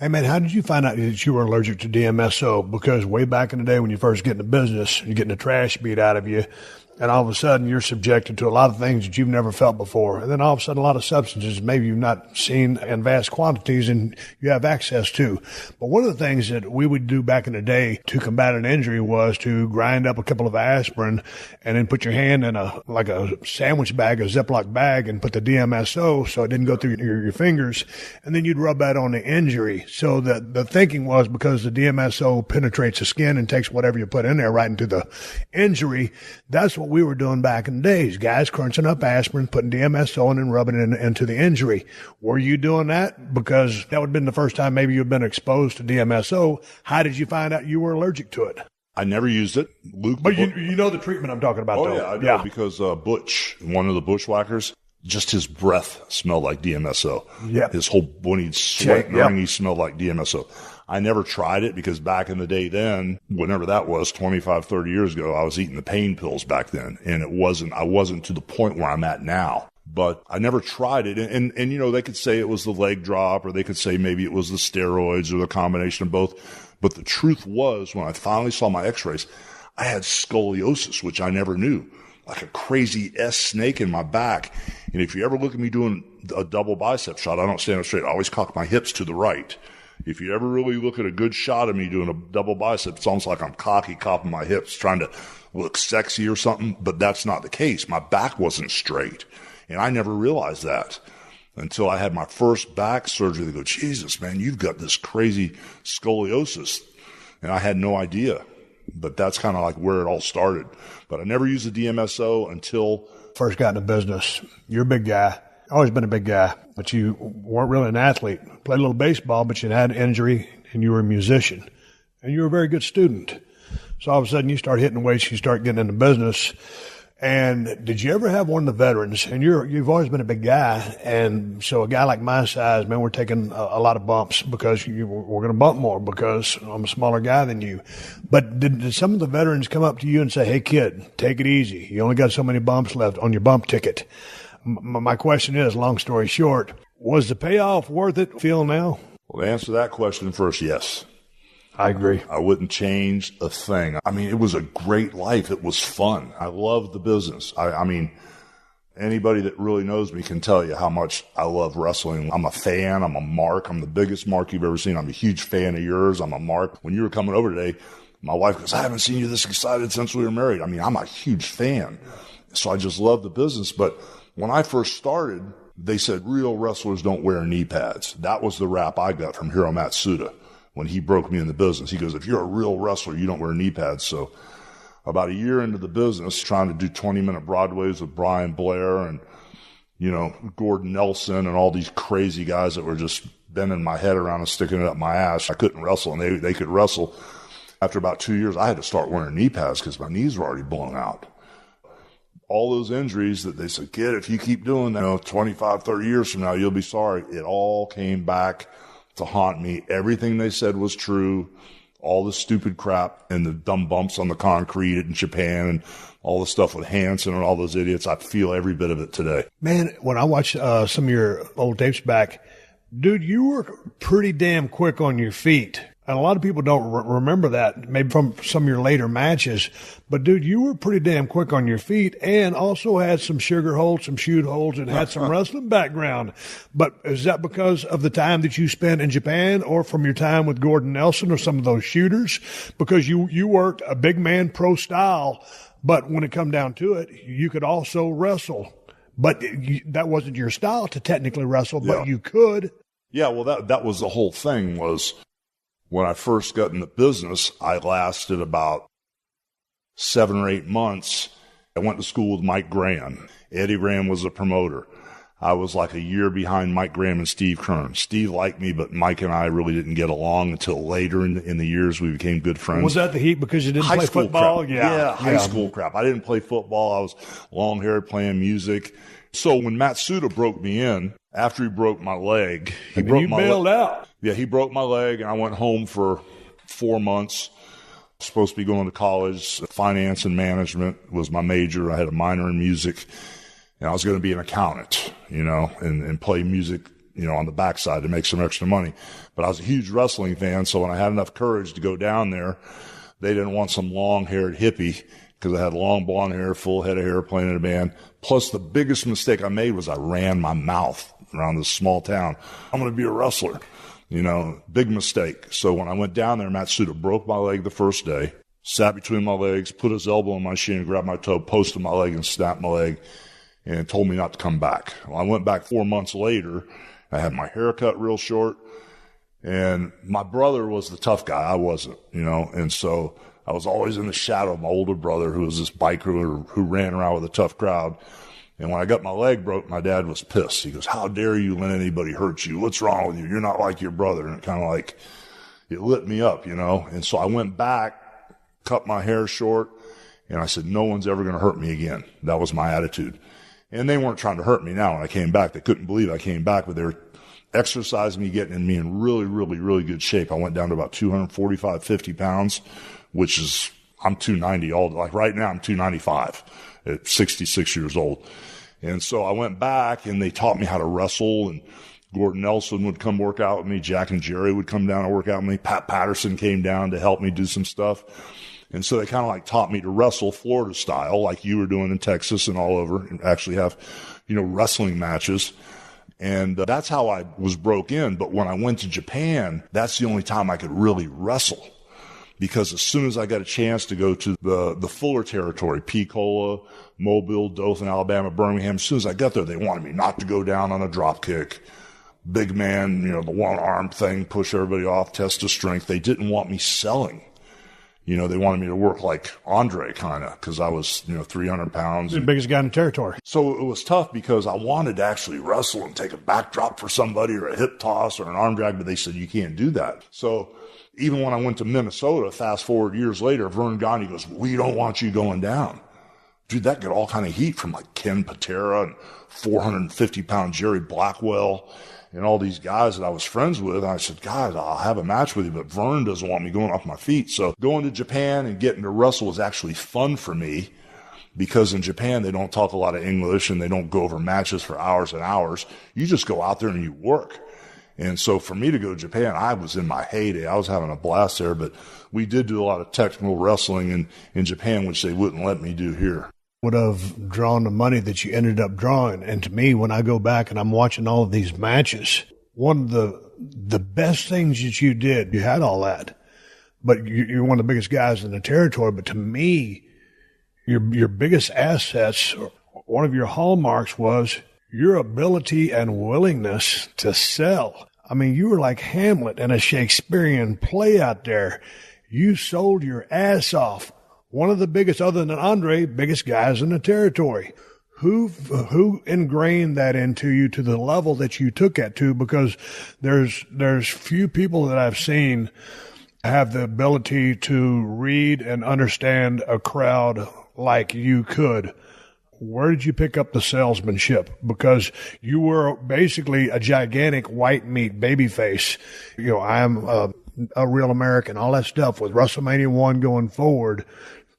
Hey, man, how did you find out that you were allergic to DMSO? Because way back in the day when you first get into business, you're getting the trash beat out of you, and all of a sudden you're subjected to a lot of things that you've never felt before. And then all of a sudden a lot of substances maybe you've not seen in vast quantities and you have access to. But one of the things that we would do back in the day to combat an injury was to grind up a couple of aspirin and then put your hand in a sandwich bag, a Ziploc bag, and put the DMSO so it didn't go through your fingers. And then you'd rub that on the injury. So the thinking was because the DMSO penetrates the skin and takes whatever you put in there right into the injury. That's what we were doing back in the days. Guys crunching up aspirin, putting DMSO in and rubbing it into the injury. Were you doing that? Because that would have been the first time maybe you'd been exposed to DMSO. How did you find out you were allergic to it? I never used it. Luke, but you know the treatment I'm talking about, though. Yeah, I know, because Butch, one of the bushwhackers, just his breath smelled like DMSO. Yeah. His whole, when he'd sweat and he smelled like DMSO. I never tried it because back in the day then, whenever that was, 25, 30 years ago, I was eating the pain pills back then. And I wasn't to the point where I'm at now. But I never tried it. And you know, they could say it was the leg drop, or they could say maybe it was the steroids or the combination of both. But the truth was, when I finally saw my x-rays, I had scoliosis, which I never knew. Like a crazy S snake in my back. And if you ever look at me doing a double bicep shot, I don't stand up straight. I always cock my hips to the right. If you ever really look at a good shot of me doing a double bicep, it's almost like I'm cocking my hips, trying to look sexy or something. But that's not the case. My back wasn't straight. And I never realized that until I had my first back surgery. They go, Jesus, man, you've got this crazy scoliosis. And I had no idea. But that's kind of like where it all started. But I never used the DMSO until first got into business. You're a big guy. Always been a big guy, but you weren't really an athlete. Played a little baseball, but you had an injury, and you were a musician. And you were a very good student. So all of a sudden you start hitting weights, you start getting into business. And did you ever have one of the veterans? And you've always been a big guy. And so a guy like my size, man, we're taking a lot of bumps because we're going to bump more because I'm a smaller guy than you. But did some of the veterans come up to you and say, hey, kid, take it easy. You only got so many bumps left on your bump ticket? My question is, long story short, was the payoff worth it, feel now? Well, to answer that question first, yes. I agree. I wouldn't change a thing. I mean, it was a great life. It was fun. I loved the business. I mean, anybody that really knows me can tell you how much I love wrestling. I'm a fan. I'm a mark. I'm the biggest mark you've ever seen. I'm a huge fan of yours. I'm a mark. When you were coming over today, my wife goes, I haven't seen you this excited since we were married. I mean, I'm a huge fan. So I just love the business. But when I first started, they said real wrestlers don't wear knee pads. That was the rap I got from Hiro Matsuda when he broke me in the business. He goes, if you're a real wrestler, you don't wear knee pads. So about a year into the business, trying to do 20-minute Broadways with Brian Blair and, you know, Gordon Nelson and all these crazy guys that were just bending my head around and sticking it up my ass. I couldn't wrestle, and they could wrestle. After about 2 years, I had to start wearing knee pads because my knees were already blown out. All those injuries that they said, kid, if you keep doing that, 25, 30 years from now, you'll be sorry. It all came back to haunt me. Everything they said was true. All the stupid crap and the dumb bumps on the concrete in Japan and all the stuff with Hansen and all those idiots. I feel every bit of it today. Man, when I watch some of your old tapes back, dude, you were pretty damn quick on your feet. And a lot of people don't remember that, maybe from some of your later matches. But, dude, you were pretty damn quick on your feet and also had some sugar holds, some shoot holds, and had some wrestling background. But is that because of the time that you spent in Japan or from your time with Gordon Nelson or some of those shooters? Because you worked a big man pro style, but when it come down to it, you could also wrestle. But that wasn't your style to technically wrestle, but you could. Yeah, well, that was the whole thing was – when I first got in the business, I lasted about 7 or 8 months. I went to school with Mike Graham. Eddie Graham was a promoter. I was like a year behind Mike Graham and Steve Kern. Steve liked me, but Mike and I really didn't get along until later in the years we became good friends. Was that the heat because you didn't play football? Crap. Yeah, high school crap. I didn't play football. I was long-haired playing music. So when Matsuda broke me in, after he broke my leg, he bailed out. Yeah, he broke my leg, and I went home for 4 months. Supposed to be going to college. Finance and management was my major. I had a minor in music, and I was going to be an accountant, and play music, on the backside to make some extra money. But I was a huge wrestling fan, so when I had enough courage to go down there, they didn't want some long-haired hippie because I had long blonde hair, full head of hair, playing in a band. Plus, the biggest mistake I made was I ran my mouth around this small town. I'm going to be a wrestler, big mistake. So when I went down there, Matsuda broke my leg the first day, sat between my legs, put his elbow in my shin, grabbed my toe, posted my leg, and snapped my leg, and told me not to come back. Well, I went back 4 months later. I had my hair cut real short, and my brother was the tough guy. I wasn't, and so I was always in the shadow of my older brother, who was this biker who ran around with a tough crowd. And when I got my leg broke, my dad was pissed. He goes, "How dare you let anybody hurt you? What's wrong with you? You're not like your brother." And it kind of like, it lit me up, And so I went back, cut my hair short, and I said, no one's ever going to hurt me again. That was my attitude. And they weren't trying to hurt me now when I came back. They couldn't believe I came back, but they were exercising me, getting me in really, really, really good shape. I went down to about 245, 50 pounds, which is, I'm 290 like right now I'm 295 at 66 years old. And so I went back and they taught me how to wrestle, and Gordon Nelson would come work out with me. Jack and Jerry would come down and work out with me. Pat Patterson came down to help me do some stuff. And so they kind of like taught me to wrestle Florida style, like you were doing in Texas and all over, and actually have, wrestling matches. And that's how I was broke in. But when I went to Japan, that's the only time I could really wrestle. Because as soon as I got a chance to go to the fuller territory, Pensacola, Mobile, Dothan, Alabama, Birmingham, as soon as I got there, they wanted me not to go down on a drop kick. Big man, the one arm thing, push everybody off, test of strength. They didn't want me selling. They wanted me to work like Andre kind of, because I was, 300 pounds. The biggest guy in the territory. So it was tough because I wanted to actually wrestle and take a backdrop for somebody or a hip toss or an arm drag, but they said, you can't do that. So even when I went to Minnesota, fast forward years later, Vern Gagne goes, we don't want you going down. Dude, that got all kind of heat from like Ken Patera and 450-pound Jerry Blackwell and all these guys that I was friends with. And I said, guys, I'll have a match with you, but Vern doesn't want me going off my feet. So going to Japan and getting to wrestle was actually fun for me, because in Japan, they don't talk a lot of English and they don't go over matches for hours and hours. You just go out there and you work. And so for me to go to Japan, I was in my heyday. I was having a blast there, but we did do a lot of technical wrestling in Japan, which they wouldn't let me do here. Would have drawn the money that you ended up drawing. And to me, when I go back and I'm watching all of these matches, one of the best things that you did, you had all that, but you're one of the biggest guys in the territory. But to me, your biggest assets, one of your hallmarks, was your ability and willingness to sell. I mean, you were like Hamlet in a Shakespearean play out there. You sold your ass off. One of the biggest, other than Andre, biggest guys in the territory. Who ingrained that into you to the level that you took it to? Because there's few people that I've seen have the ability to read and understand a crowd like you could. Where did you pick up the salesmanship? Because you were basically a gigantic white meat baby face. I'm a real American, all that stuff with WrestleMania 1 going forward.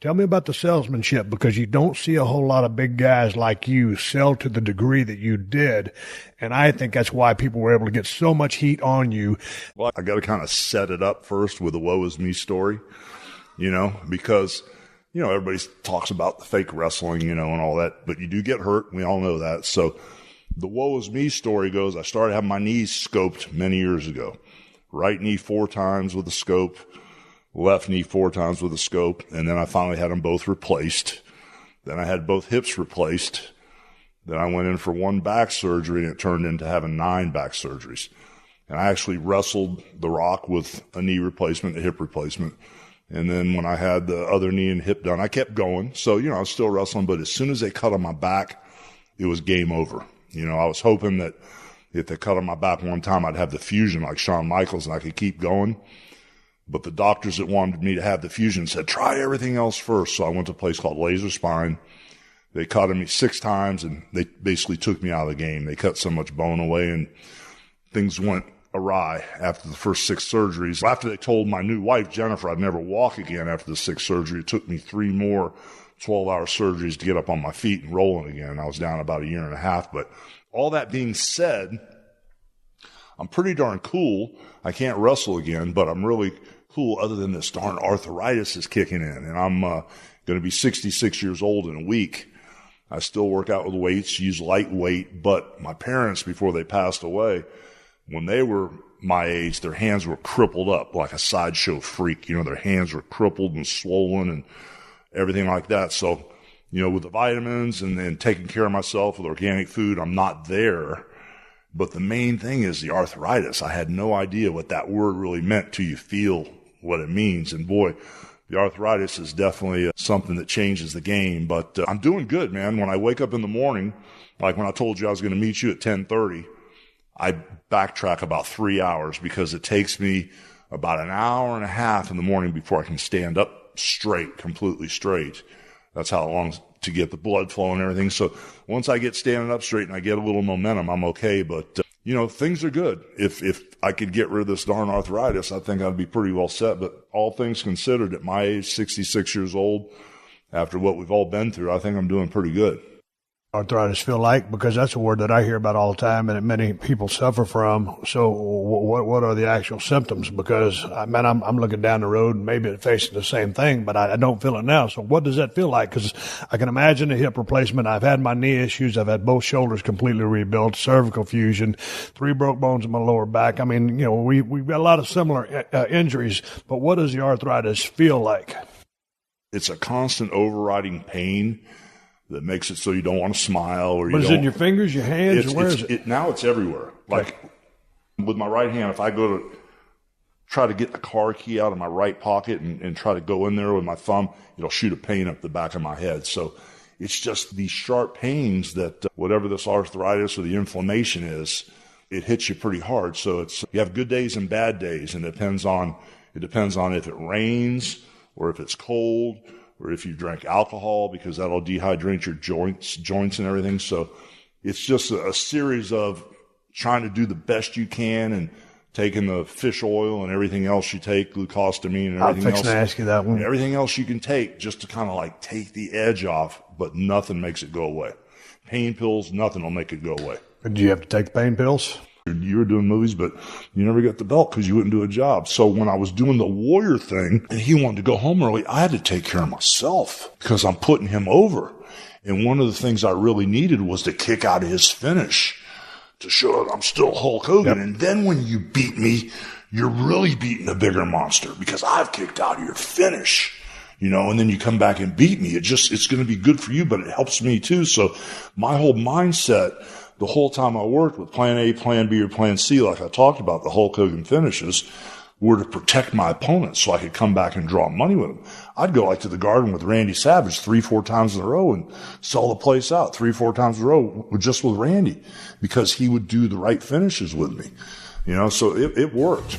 Tell me about the salesmanship, because you don't see a whole lot of big guys like you sell to the degree that you did. And I think that's why people were able to get so much heat on you. Well, I got to kind of set it up first with a woe is me story, because, everybody talks about the fake wrestling, and all that, but you do get hurt. We all know that. So the woe is me story goes, I started having my knees scoped many years ago. Right knee 4 times with a scope. Left knee 4 times with a scope, and then I finally had them both replaced. Then I had both hips replaced. Then I went in for 1 back surgery, and it turned into having 9 back surgeries. And I actually wrestled The Rock with a knee replacement, a hip replacement. And then when I had the other knee and hip done, I kept going. So, I was still wrestling, but as soon as they cut on my back, it was game over. I was hoping that if they cut on my back one time, I'd have the fusion like Shawn Michaels and I could keep going. But the doctors that wanted me to have the fusion said, try everything else first. So I went to a place called Laser Spine. They cut on me 6 times, and they basically took me out of the game. They cut so much bone away, and things went awry after the first 6 surgeries. After they told my new wife, Jennifer, I'd never walk again after the 6th surgery, it took me 3 more 12-hour surgeries to get up on my feet and rolling again. I was down about 1.5 years. But all that being said, I'm pretty darn cool. I can't wrestle again, but I'm really cool other than this darn arthritis is kicking in. And I'm going to be 66 years old in a week. I still work out with weights, use lightweight, but my parents, before they passed away, when they were my age, their hands were crippled up like a sideshow freak. You know, their hands were crippled and swollen and everything like that. So, you know, with the vitamins and then taking care of myself with organic food, I'm not there. But the main thing is the arthritis. I had no idea what that word really meant till you feel what it means. And boy, the arthritis is definitely something that changes the game. But I'm doing good, man. When I wake up in the morning, like when I told you I was going to meet you at 10:30, I backtrack about 3 hours because it takes me about an hour and a half in the morning before I can stand up straight, completely straight. That's how long to get the blood flow and everything. So once I get standing up straight and I get a little momentum, I'm okay. But, you know, things are good. If I could get rid of this darn arthritis, I think I'd be pretty well set. But all things considered, at my age, 66 years old, after what we've all been through, I think I'm doing pretty good. Arthritis feel like? Because that's a word that I hear about all the time and that many people suffer from. So what are the actual symptoms? Because, man, I'm looking down the road and maybe facing the same thing, but I don't feel it now. So what does that feel like? Because I can imagine a hip replacement. I've had my knee issues. I've had both shoulders completely rebuilt, cervical fusion, 3 broke bones in my lower back. I mean, you know, we've got a lot of similar injuries, but what does the arthritis feel like? It's a constant overriding pain that makes it so you don't want to smile or you don't. Is it in your fingers, your hands, or where is it? Now it's everywhere. Like with my right hand, if I go to try to get the car key out of my right pocket and try to go in there with my thumb, it'll shoot a pain up the back of my head. So it's just these sharp pains that whatever this arthritis or the inflammation is, it hits you pretty hard. So you have good days and bad days, and it depends on if it rains or if it's cold, or if you drink alcohol, because that'll dehydrate your joints and everything. So it's just a series of trying to do the best you can and taking the fish oil and everything else you take, glucosamine and everything else. I'm fixing to ask you that one. Everything else you can take just to kind of like take the edge off, but nothing makes it go away. Pain pills, nothing will make it go away. Do you have to take the pain pills? You were doing movies, but you never got the belt because you wouldn't do a job. So when I was doing the warrior thing and he wanted to go home early, I had to take care of myself because I'm putting him over. And one of the things I really needed was to kick out of his finish to show that I'm still Hulk Hogan. Yep. And then when you beat me, you're really beating a bigger monster because I've kicked out of your finish. You know, and then you come back and beat me. It's going to be good for you, but it helps me too. So my whole mindset the whole time I worked with plan A, plan B, or plan C, like I talked about, the Hulk Hogan finishes, were to protect my opponent so I could come back and draw money with him. I'd go like to the Garden with Randy Savage 3-4 times in a row and sell the place out 3-4 times in a row just with Randy because he would do the right finishes with me. You know, so it worked.